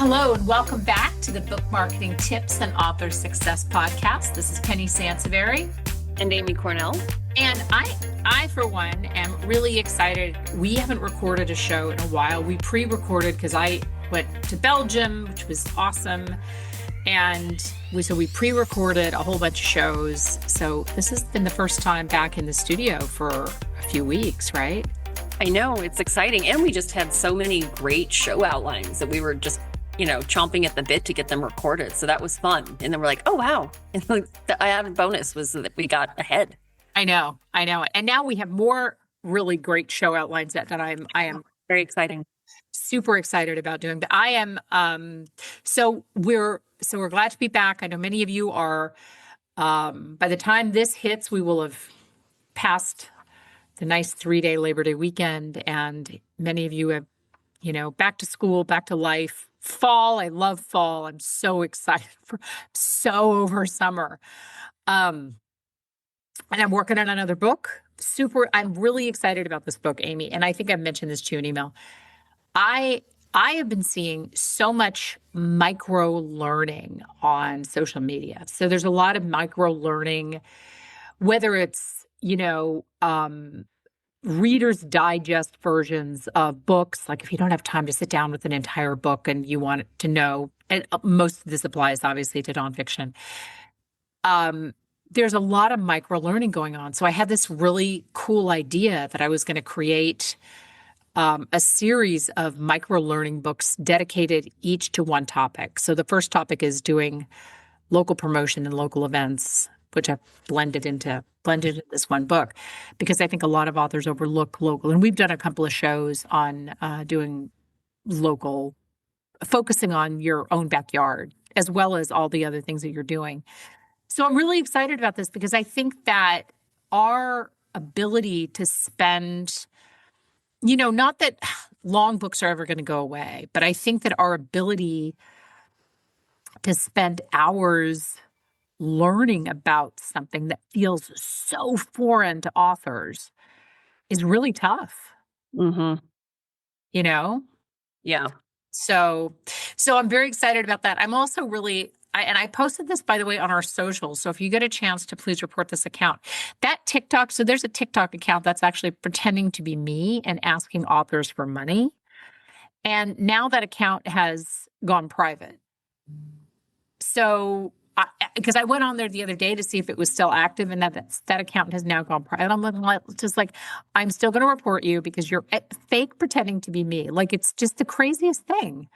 Hello and welcome back to the Book Marketing Tips and Author Success Podcast. This is Penny Sansevieri. And Amy Cornell. And I, for one, am really excited. We haven't recorded a show in a while. We pre-recorded because I went to Belgium, which was awesome. And we pre-recorded a whole bunch of shows. So this has been the first time back in the studio for a few weeks, right? I know, it's exciting. And we just had so many great show outlines that we were just chomping at the bit to get them recorded. So that was fun. And then we're like, oh, wow. And the added bonus was that we got ahead. I know. And now we have more really great show outlines that I am very exciting. Super excited about doing. But I am, so we're glad to be back. I know many of you are, by the time this hits, we will have passed the nice 3-day Labor Day weekend. And many of you have, back to school, back to life. Fall, I love fall. I'm so excited over summer. And I'm working on another book. I'm really excited about this book, Amy. And I think I've mentioned this to you in email. I have been seeing so much micro learning on social media. So there's a lot of micro learning, whether it's, Reader's Digest versions of books. Like if you don't have time to sit down with an entire book and you want to know, and most of this applies obviously to nonfiction. There's a lot of micro learning going on. So I had this really cool idea that I was going to create a series of micro learning books dedicated each to one topic. So the first topic is doing local promotion and local events, which I've blended into this one book, because I think a lot of authors overlook local. And we've done a couple of shows on doing local, focusing on your own backyard, as well as all the other things that you're doing. So I'm really excited about this because I think that our ability to spend, not that long books are ever going to go away, but I think that our ability to spend hours learning about something that feels so foreign to authors is really tough. Mm-hmm. Yeah. So I'm very excited about that. I'm also and I posted this, by the way, on our socials. So if you get a chance to please report this account. That TikTok, so there's a TikTok account that's actually pretending to be me and asking authors for money. And now that account has gone private. So because I went on there the other day to see if it was still active, and that account has now gone private. I'm just like, I'm still going to report you because you're fake pretending to be me. Like, it's just the craziest thing.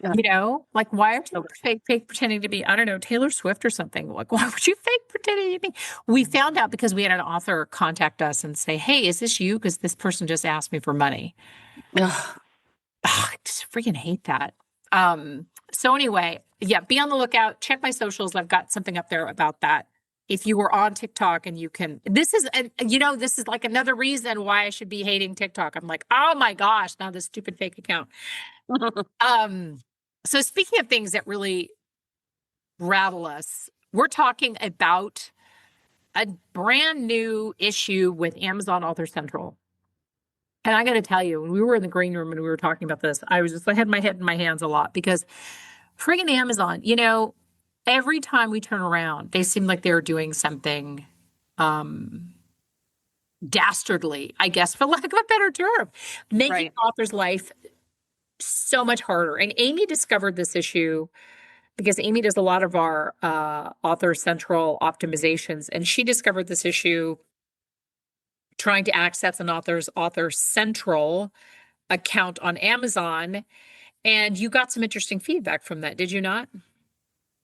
Yeah. Like, why are you fake pretending to be, I don't know, Taylor Swift or something? Like, why would you fake pretending to be? We found out because we had an author contact us and say, hey, is this you? Because this person just asked me for money. I just freaking hate that. So anyway, yeah, be on the lookout. Check my socials. I've got something up there about that. If you were on TikTok and you can, this is like another reason why I should be hating TikTok. I'm like, oh my gosh, now this stupid fake account. So speaking of things that really rattle us, we're talking about a brand new issue with Amazon Author Central. And I got to tell you, when we were in the green room and we were talking about this, I had my head in my hands a lot because friggin' Amazon, every time we turn around, they seem like they're doing something dastardly, I guess, for lack of a better term, making authors' life so much harder. And Amy discovered this issue because Amy does a lot of our Author Central optimizations, and she discovered this issue trying to access an author's Author Central account on Amazon. And you got some interesting feedback from that, did you not?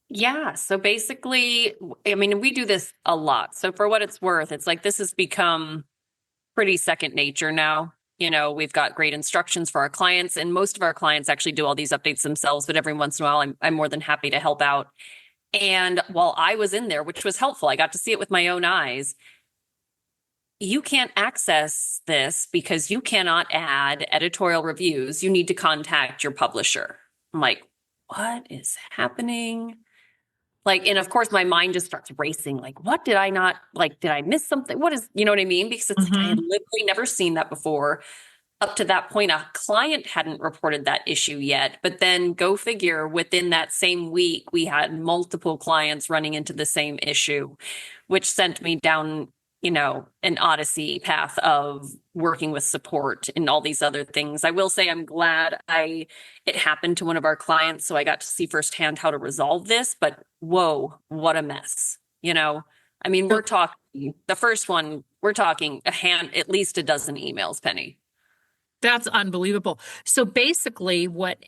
Yeah. So basically, we do this a lot. So for what it's worth, it's like this has become pretty second nature now. We've got great instructions for our clients, and most of our clients actually do all these updates themselves. But every once in a while, I'm more than happy to help out. And while I was in there, which was helpful, I got to see it with my own eyes. You can't access this because you cannot add editorial reviews. You need to contact your publisher. I'm like, what is happening? And of course my mind just starts racing. Like, what did I not, did I miss something? What is, you know what I mean? Because it's like, I had literally never seen that before. up to that point, a client hadn't reported that issue yet. But then go figure, within that same week, we had multiple clients running into the same issue, which sent me down, an odyssey path of working with support and all these other things. I will say I'm glad it happened to one of our clients, so I got to see firsthand how to resolve this, but whoa, what a mess. I mean, we're talking the first one, we're talking at least a dozen emails, Penny. That's unbelievable. So basically what,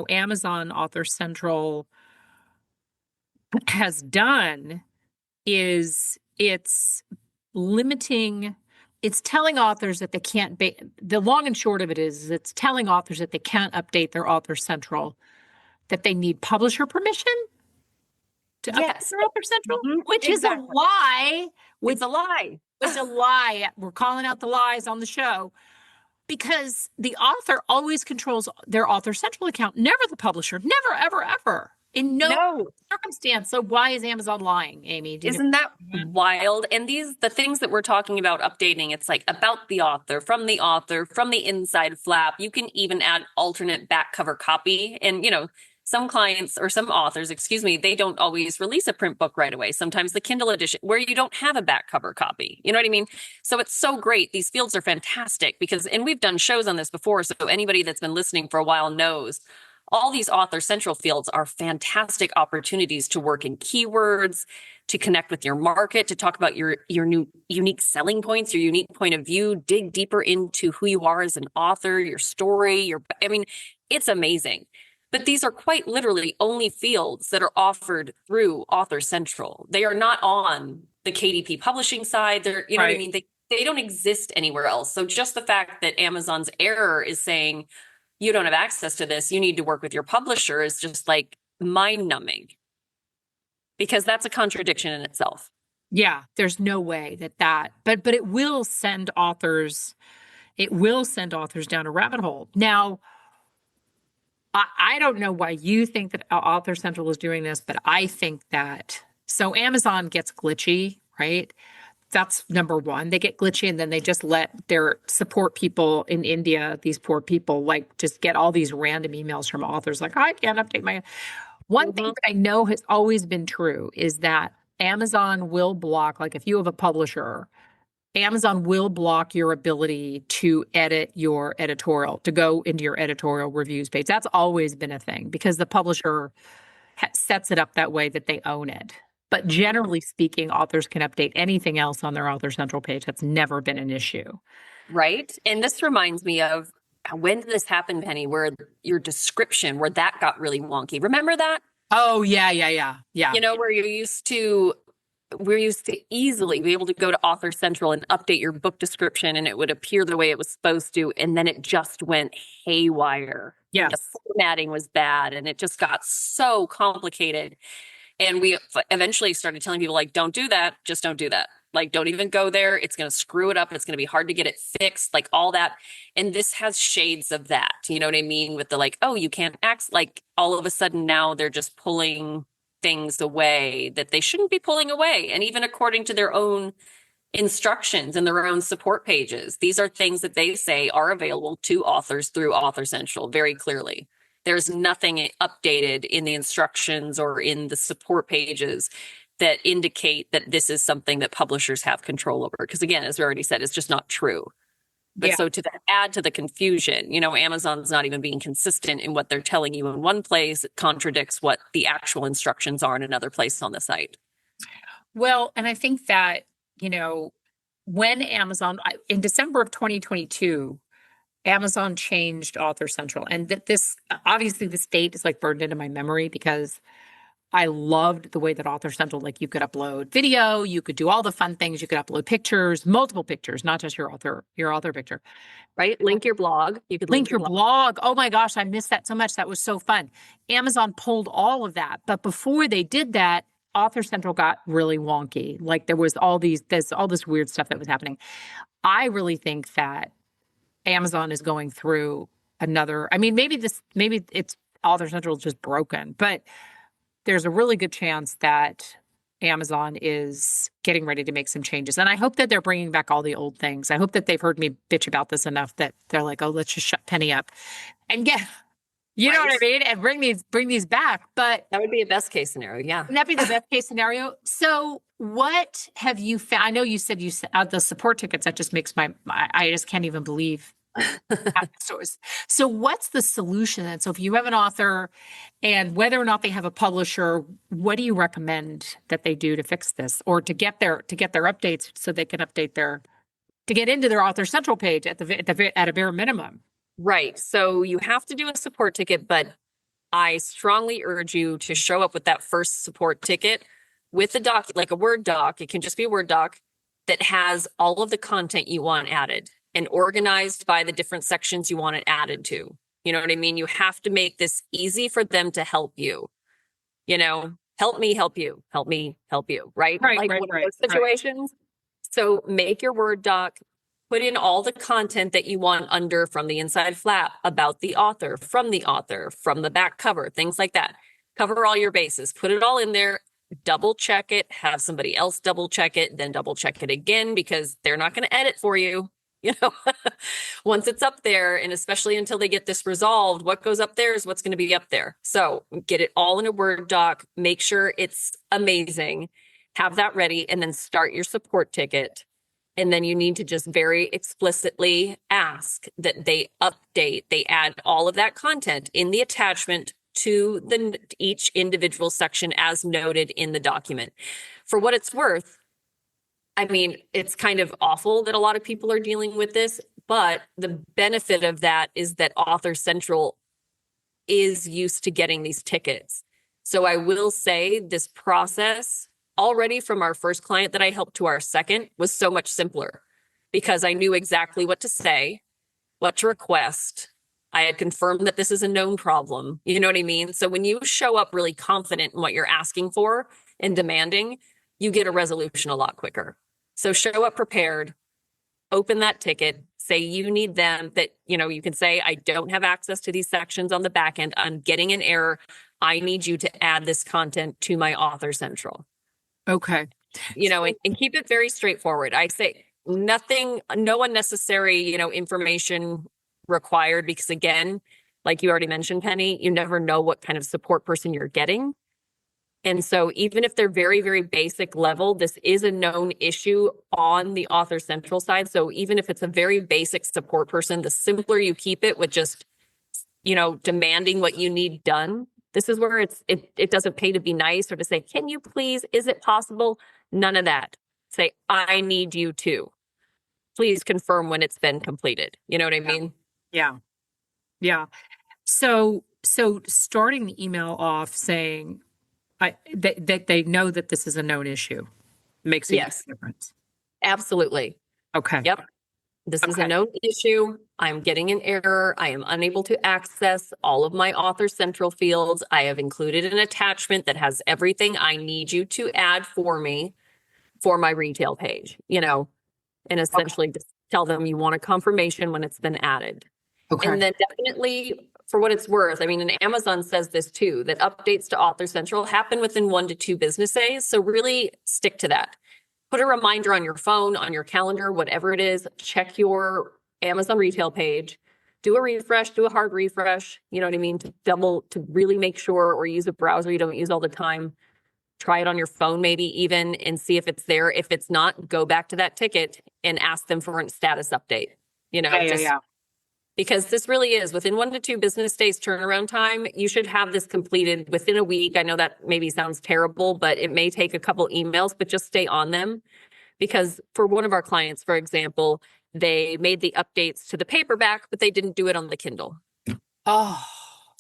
Amazon Author Central has done is limiting, it's telling authors that they can't the long and short of it is it's telling authors that they can't update their Author Central, that they need publisher permission to update their Author Central, which Exactly. is a lie. It's a lie. It's a lie. We're calling out the lies on the show. Because the author always controls their Author Central account, never the publisher, never, ever, ever, in no circumstance. So why is Amazon lying, Amy? Isn't that wild? And the things that we're talking about updating, it's like about the author, from the inside flap. You can even add alternate back cover copy. And, some clients or some authors, they don't always release a print book right away. Sometimes the Kindle edition where you don't have a back cover copy. You know what I mean? So it's so great. These fields are fantastic and we've done shows on this before. So anybody that's been listening for a while knows all these Author Central fields are fantastic opportunities to work in keywords, to connect with your market, to talk about your new unique selling points, your unique point of view, dig deeper into who you are as an author, your story, it's amazing. But these are quite literally only fields that are offered through Author Central. They are not on the KDP publishing side. They're, you know what I mean? They don't exist anywhere else. So just the fact that Amazon's error is saying, you don't have access to this, you need to work with your publisher, is just like mind numbing, because that's a contradiction in itself. Yeah, there's no way but it will send authors down a rabbit hole. Now, I don't know why you think that Author Central is doing this, but I think that, so Amazon gets glitchy, right? That's number one. They get glitchy and then they just let their support people in India, these poor people, like just get all these random emails from authors like, I can't update my. One thing that I know has always been true is that Amazon will block, like if you have a publisher, Amazon will block your ability to edit your editorial, to go into your editorial reviews page. That's always been a thing because the publisher sets it up that way that they own it. But generally speaking, authors can update anything else on their Author Central page. That's never been an issue. Right. And this reminds me of, when did this happen, Penny, where your description, where that got really wonky? Remember that? Oh, yeah. Where we're used to easily be able to go to Author Central and update your book description and it would appear the way it was supposed to. And then it just went haywire. Yes. The formatting was bad and it just got so complicated. And we eventually started telling people, like, don't do that. Just don't do that. Like, don't even go there. It's going to screw it up. It's going to be hard to get it fixed, like all that. And this has shades of that. You know what I mean? With the like, oh, you can't act, like all of a sudden now they're just pulling things away that they shouldn't be pulling away. And even according to their own instructions and their own support pages, these are things that they say are available to authors through Author Central very clearly. There's nothing updated in the instructions or in the support pages that indicate that this is something that publishers have control over. Because again, as we already said, it's just not true. But so to add to the confusion, Amazon's not even being consistent in what they're telling you in one place. It contradicts what the actual instructions are in another place on the site. Well, and I think that, when Amazon, in December of 2022, Amazon changed Author Central. And that obviously this date is like burned into my memory because I loved the way that Author Central, like you could upload video, you could do all the fun things, you could upload pictures, multiple pictures, not just your author picture. Right? Link your blog. You could link your blog. Oh my gosh, I missed that so much. That was so fun. Amazon pulled all of that. But before they did that, Author Central got really wonky. Like there's all this weird stuff that was happening. I really think that Amazon is going through maybe it's Author Central is just broken, but there's a really good chance that Amazon is getting ready to make some changes. And I hope that they're bringing back all the old things. I hope that they've heard me bitch about this enough that they're like, oh, let's just shut Penny up and get, you know what Right. I mean? And bring these back. But That would be a best case scenario. Yeah. wouldn't that be the best case scenario? So what have you found? I know you said the support tickets. That just makes I just can't even believe half the stores. So what's the solution then? So if you have an author and whether or not they have a publisher, what do you recommend that they do to fix this or to get their updates so they can update to get into their author central page at at a bare minimum? Right. So you have to do a support ticket, but I strongly urge you to show up with that first support ticket with a doc, like a Word doc. It can just be a Word doc that has all of the content you want added and organized by the different sections you want it added to. You know what I mean? You have to make this easy for them to help you. You know, help me help you, help me help you, right? Like one of those situations. So make your Word doc, put in all the content that you want under from the inside flap about the author, from the back cover, things like that. Cover all your bases, put it all in there, double check it, have somebody else double check it, then double check it again because they're not going to edit for you. You know, once it's up there, and especially until they get this resolved, what goes up there is what's going to be up there. So get it all in a Word doc, make sure it's amazing, have that ready, and then start your support ticket. And then you need to just very explicitly ask that they add all of that content in the attachment to each individual section as noted in the document. For what it's worth, I mean, it's kind of awful that a lot of people are dealing with this, but the benefit of that is that Author Central is used to getting these tickets. So I will say this process already from our first client that I helped to our second was so much simpler because I knew exactly what to say, what to request. I had confirmed that this is a known problem. You know what I mean? So when you show up really confident in what you're asking for and demanding, you get a resolution a lot quicker. So show up prepared, open that ticket, say you need them, that, you know, you can say, I don't have access to these sections on the back end. I'm getting an error. I need you to add this content to my Author Central. Okay. You know, and keep it very straightforward. I say nothing, no unnecessary, you know, information required because again, like you already mentioned, Penny, you never know what kind of support person you're getting. And so even if they're very, very basic level, this is a known issue on the Author Central side. So even if it's a very basic support person, the simpler you keep it with just, you know, demanding what you need done. This is where it doesn't pay to be nice or to say, can you please, is it possible? None of that. Say, I need you to. Please confirm when it's been completed. You know what I mean? Yeah. Yeah. So starting the email off saying that they know that this is a known issue makes a huge Yes, difference. absolutely. Okay. Yep. This is a known issue. I'm getting an error. I am unable to access all of my Author Central fields. I have included an attachment that has everything I need you to add for me for my retail page, you know, and essentially just tell them you want a confirmation when it's been added. Okay. And then definitely for what it's worth, I mean, and Amazon says this too, that updates to Author Central happen within 1 to 2 business days. So really stick to that. Put a reminder on your phone, on your calendar, whatever it is, check your Amazon retail page, do a refresh, do a hard refresh, you know what I mean? To really make sure, or use a browser you don't use all the time. Try it on your phone, maybe even, and see if it's there. If it's not, go back to that ticket and ask them for a status update, you know, because this really is within 1 to 2 business days turnaround time. You should have this completed within a week. I know that maybe sounds terrible, but it may take a couple emails, but just stay on them. Because for one of our clients, for example, they made the updates to the paperback, but they didn't do it on the Kindle. Oh.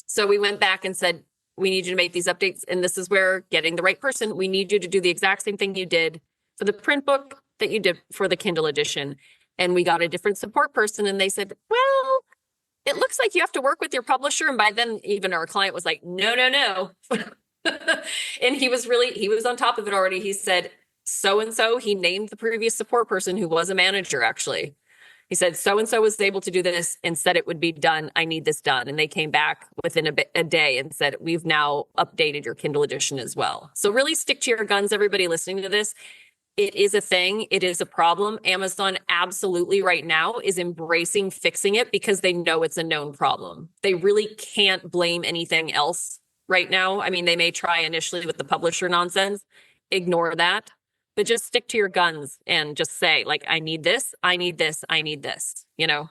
So we went back and said, we need you to make these updates. And this is where getting the right person, we need you to do the exact same thing you did for the print book that you did for the Kindle edition. And we got a different support person and they said, well, it looks like you have to work with your publisher. And by then even our client was like, no. And he was on top of it already. He said, so-and-so, he named the previous support person who was a manager actually. He said, so and so was able to do this and said it would be done. I need this done. And they came back within a day and said, we've now updated your Kindle edition as well. So really stick to your guns, everybody listening to this. It is a thing. It is a problem. Amazon absolutely right now is embracing fixing it because they know it's a known problem. They really can't blame anything else right now. I mean, they may try initially with the publisher nonsense. Ignore that, but just stick to your guns and just say, like, I need this, I need this, I need this, you know?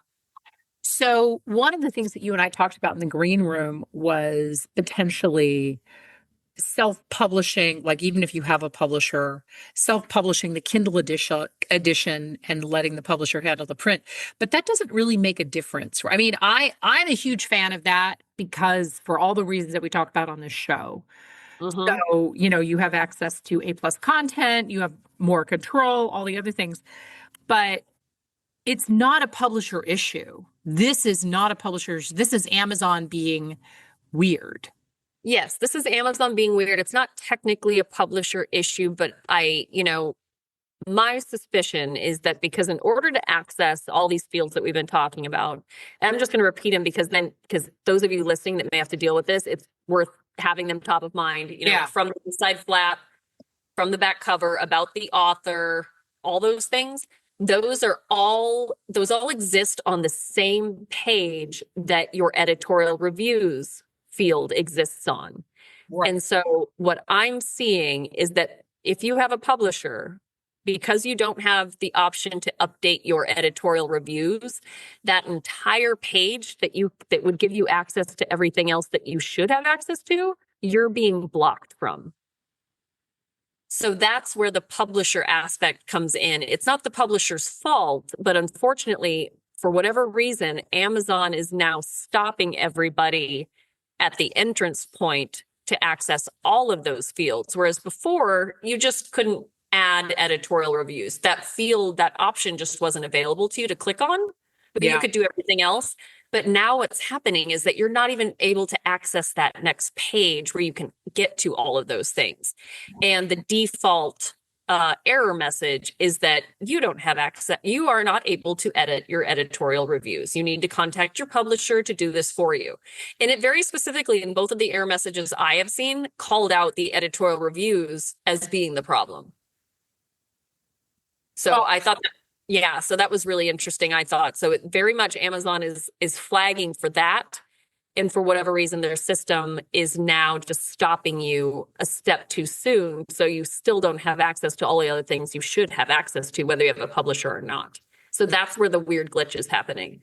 So one of the things that you and I talked about in the green room was potentially self-publishing, like even if you have a publisher, self-publishing the Kindle edition and letting the publisher handle the print. But that doesn't really make a difference. I mean, I'm a huge fan of that because for all the reasons that we talked about on this show. Mm-hmm. So, you have access to A+ content, you have more control, all the other things. But it's not a publisher issue. This is not a publisher's, this is Amazon being weird. Yes, this is Amazon being weird. It's not technically a publisher issue, but my suspicion is that because in order to access all these fields that we've been talking about, and I'm just going to repeat them because those of you listening that may have to deal with this, it's worth having them top of mind, Yeah. From the inside flap, from the back cover, about the author, all those things. Those all exist on the same page that your editorial reviews field exists on. Right. And so what I'm seeing is that if you have a publisher, because you don't have the option to update your editorial reviews, that entire page that would give you access to everything else that you should have access to, you're being blocked from. So that's where the publisher aspect comes in. It's not the publisher's fault, but unfortunately, for whatever reason, Amazon is now stopping everybody at the entrance point to access all of those fields. Whereas before, you just couldn't add editorial reviews. That field, that option just wasn't available to you to click on, but you could do everything else. But now what's happening is that you're not even able to access that next page where you can get to all of those things. And the default error message is that you don't have access. You are not able to edit your editorial reviews. You need to contact your publisher to do this for you. And it very specifically in both of the error messages I have seen called out the editorial reviews as being the problem. So I thought so that was really interesting, I thought. So it very much Amazon is flagging for that. And for whatever reason, their system is now just stopping you a step too soon. So you still don't have access to all the other things you should have access to, whether you have a publisher or not. So that's where the weird glitch is happening.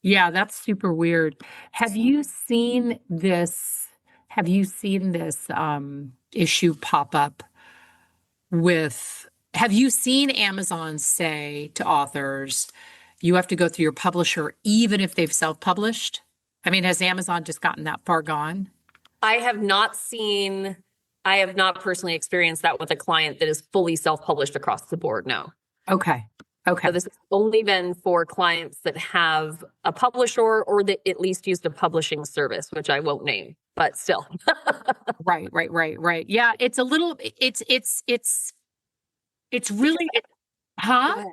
Yeah, that's super weird. Have you seen this? Have you seen this issue pop up with? Have you seen Amazon say to authors, you have to go through your publisher even if they've self-published? I mean, has Amazon just gotten that far gone? I have not personally experienced that with a client that is fully self-published across the board. No. Okay. So this has only been for clients that have a publisher or that at least used a publishing service, which I won't name, but still. Right. Yeah, it's a little, it's really, huh?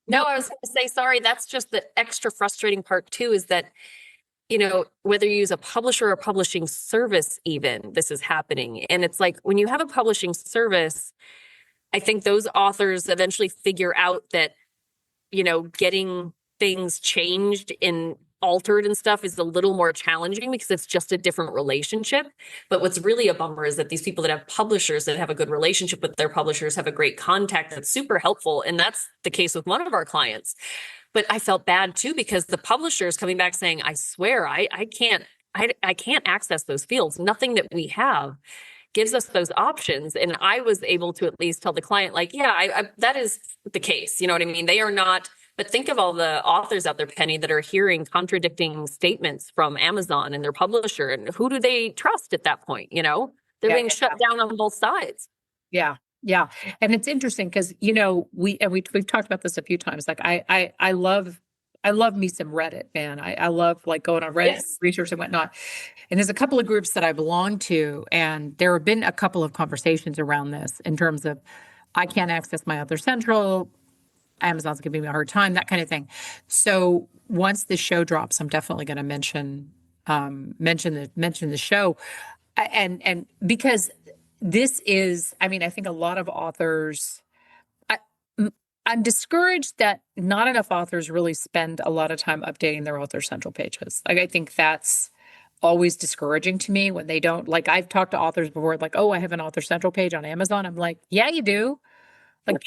No, I was going to say, sorry, that's just the extra frustrating part too, is that, whether you use a publisher or a publishing service, even this is happening. And it's like, when you have a publishing service, I think those authors eventually figure out that, getting things changed and altered and stuff is a little more challenging because it's just a different relationship. But what's really a bummer is that these people that have publishers that have a good relationship with their publishers have a great contact that's super helpful. And that's the case with one of our clients. But I felt bad too, because the publisher is coming back saying, I swear, I can't access those fields. Nothing that we have gives us those options. And I was able to at least tell the client, like, that is the case. You know what I mean? They are not. But think of all the authors out there, Penny, that are hearing contradicting statements from Amazon and their publisher. And who do they trust at that point? They're being shut down on both sides. Yeah. And it's interesting because, we've talked about this a few times. Like I love me some Reddit, man. I love like going on Reddit, research and whatnot. And there's a couple of groups that I belong to, and there have been a couple of conversations around this in terms of I can't access my other central Amazon's giving me a hard time, that kind of thing. So once the show drops, I'm definitely going to mention the show. And because this is, I mean, I think a lot of authors, I, I'm discouraged that not enough authors really spend a lot of time updating their author central pages. Like, I think that's always discouraging to me when they don't. Like, I've talked to authors before, like, oh, I have an author central page on Amazon. I'm like, yeah, you do. Like,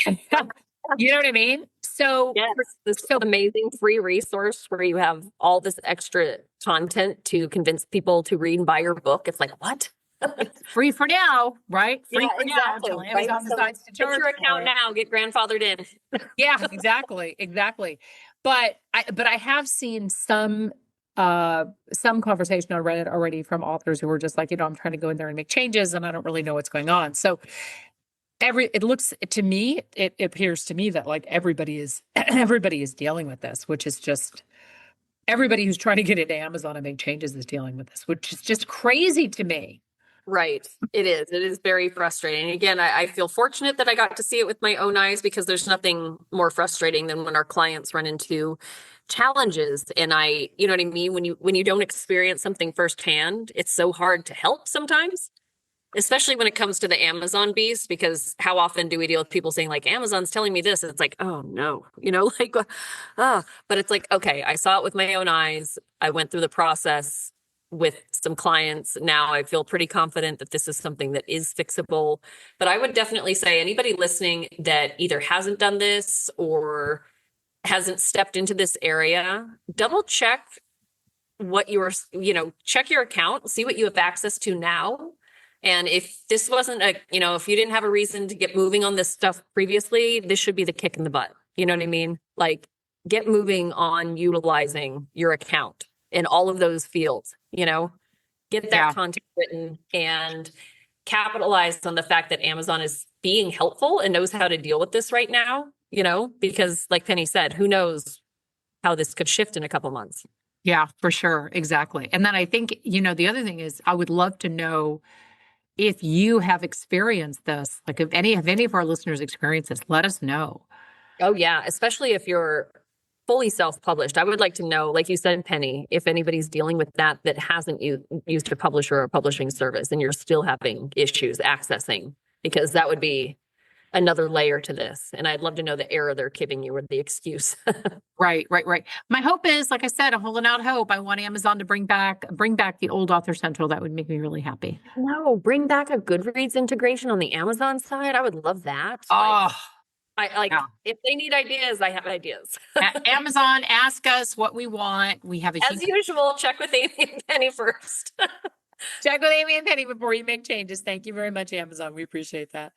you know what I mean? So, Yes, this so amazing free resource where you have all this extra content to convince people to read and buy your book. It's like, what? free for now, right? Free Yeah, for now exactly. until Right? Amazon So decides to get charge your for account it. now, get grandfathered in. Yeah, exactly. But I have seen some conversation on Reddit already from authors who were just like, I'm trying to go in there and make changes and I don't really know what's going on. So it looks to me, it appears to me that like everybody is everybody is dealing with this, which is just everybody who's trying to get into Amazon and make changes is dealing with this, which is just crazy to me. Right. It is. It is very frustrating. Again, I feel fortunate that I got to see it with my own eyes because there's nothing more frustrating than when our clients run into challenges. And you know what I mean? When you don't experience something firsthand, it's so hard to help sometimes, especially when it comes to the Amazon beast, because how often do we deal with people saying like, Amazon's telling me this? And it's like, oh no, like, but it's like, okay, I saw it with my own eyes. I went through the process with some clients. Now I feel pretty confident that this is something that is fixable. But I would definitely say anybody listening that either hasn't done this or hasn't stepped into this area, double check what check your account, see what you have access to now. And if this wasn't if you didn't have a reason to get moving on this stuff previously, this should be the kick in the butt. You know what I mean? Like, get moving on utilizing your account in all of those fields, get that content written and capitalize on the fact that Amazon is being helpful and knows how to deal with this right now, because like Penny said, who knows how this could shift in a couple months. Yeah, for sure. Exactly. And then I think, the other thing is I would love to know if you have experienced this, like if any of our listeners experienced this, let us know. Oh yeah. Especially if you're fully self-published. I would like to know, like you said, Penny, if anybody's dealing with that hasn't used a publisher or a publishing service and you're still having issues accessing, because that would be another layer to this. And I'd love to know the error they're giving you or the excuse. Right. My hope is, like I said, I'm holding out hope. I want Amazon to bring back the old Author Central. That would make me really happy. No, bring back a Goodreads integration on the Amazon side. I would love that. Oh, if they need ideas, I have ideas. Amazon, ask us what we want. We have as usual, check with Amy and Penny first. Check with Amy and Penny before you make changes. Thank you very much, Amazon. We appreciate that.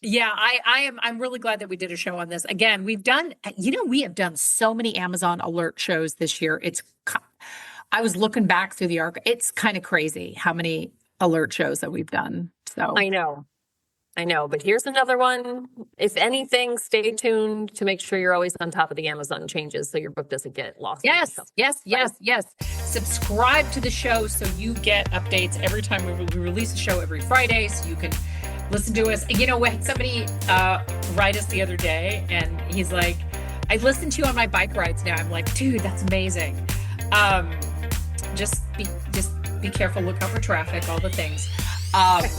Yeah, I'm really glad that we did a show on this. Again, we have done so many Amazon alert shows this year. I was looking back through the arc. It's kind of crazy how many alert shows that we've done. So I know, but here's another one. If anything, stay tuned to make sure you're always on top of the Amazon changes so your book doesn't get lost. Yes. Subscribe to the show so you get updates every time we release a show every Friday, so you can listen to us. We had somebody write us the other day, and he's like, I listen to you on my bike rides now. I'm like, dude, that's amazing. Just be careful, look out for traffic, all the things. But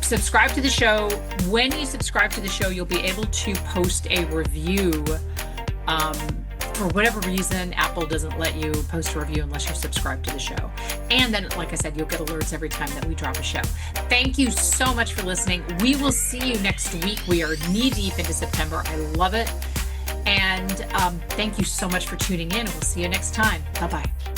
subscribe to the show. When you subscribe to the show, you'll be able to post a review. For whatever reason, Apple doesn't let you post a review unless you subscribe to the show. And then, like I said, you'll get alerts every time that we drop a show. Thank you so much for listening. We will see you next week. We are knee deep into September. I love it. And thank you so much for tuning in. We'll see you next time. Bye-bye.